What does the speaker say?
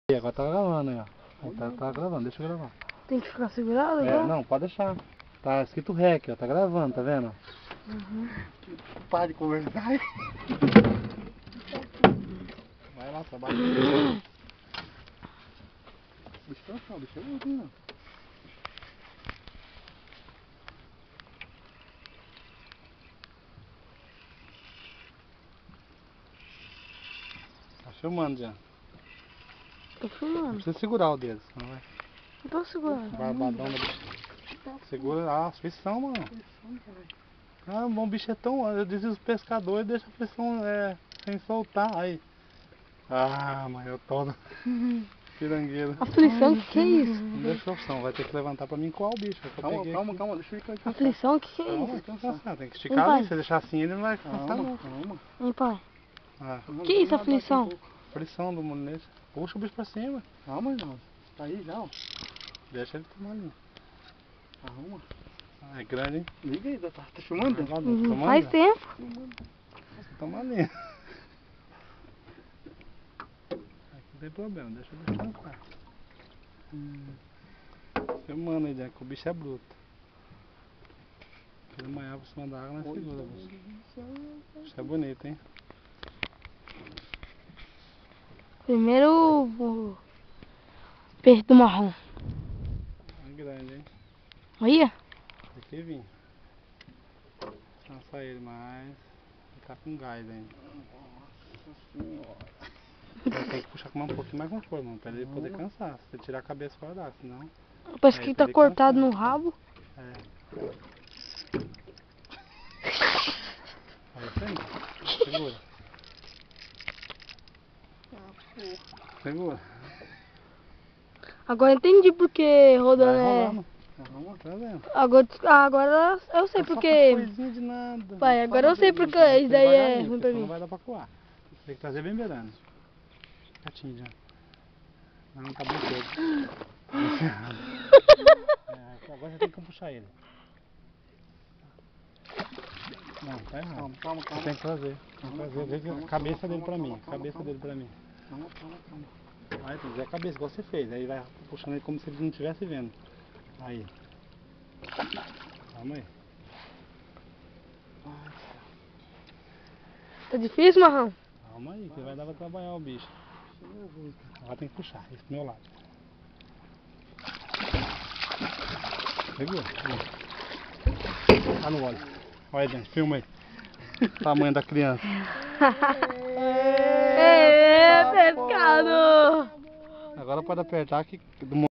E agora tá gravando aí, ó. Aí tá gravando, deixa eu gravar. Tem que ficar segurado agora? Não, pode deixar. Tá escrito REC, ó. Tá gravando, tá vendo? Uhum. Para de conversar. Vai lá, trabalha. Deixa eu ver. Tá filmando já. Tô Não filmando. precisa segurar o dedo, senão vai. Não tô segurando. Barbadão da bicha. Segura a frição, mano. Ah, o bicho é tão. Eu dizia os pescadores, deixa a frição sem soltar. Aí. Ah, mas eu tô pirangueiro. Aflição, o que é isso? Não deixa opção, vai ter que levantar pra mim coar o bicho. Calma, deixa eu ir cansar. Aflição, o que é Calma, isso? vai cansar. Tem que esticar ali. Se você deixar assim, ele não vai cansar não. Calma. Hein, pai? Ah, O que é isso, aflição? frição do munete. Puxa o bicho pra cima. Calma, irmão. Tá aí já, ó. Deixa ele tomar ali. Calma. Ah, é grande, hein? Liga aí, tá filmando? Vai lá dentro, toma Faz ali. tempo. Toma ali. Aqui não tem problema, deixa eu descansar. Filmando aí dentro, que o bicho é bruto. Se ele manhar por cima da água, não segura, bicho. Bicho é bonito, hein? Primeiro o peixe do marrom. É grande, hein? Olha. Tem que vir. Descansar ele mais. Ele tá com gás ainda. Tem que puxar com um pouquinho mais com força, mano, pra ele poder cansar. Se você tirar a cabeça fora d'água, senão... Parece que tá cortado no rabo. É. É isso aí. Segura. Segura. Agora eu entendi porque rodando Vai é... rolando. Tá vendo? Agora eu sei É só porque... coisinha de nada. Pai, agora eu sei porque isso daí é ruim pra Senão não mim. vai dar pra coar. Tem que trazer bem beirando. Quietinho já. Não, tá bem cedo. Agora você tem que puxar ele. Não, tá errado. Calma. Você tem que trazer. Vê a cabeça dele pra mim. Cabeça dele pra mim. Calma. Aí tem que ver a cabeça, igual você fez. Aí vai puxando ele como se ele não estivesse vendo. Aí. Calma aí. Tá difícil, marrão? Calma aí, que vai dar pra trabalhar o bicho. Agora tem que puxar, esse pro meu lado. Segura. Tá no óleo. Olha aí dentro, filma aí. Tamanho da criança. É, pescado! Agora pode apertar que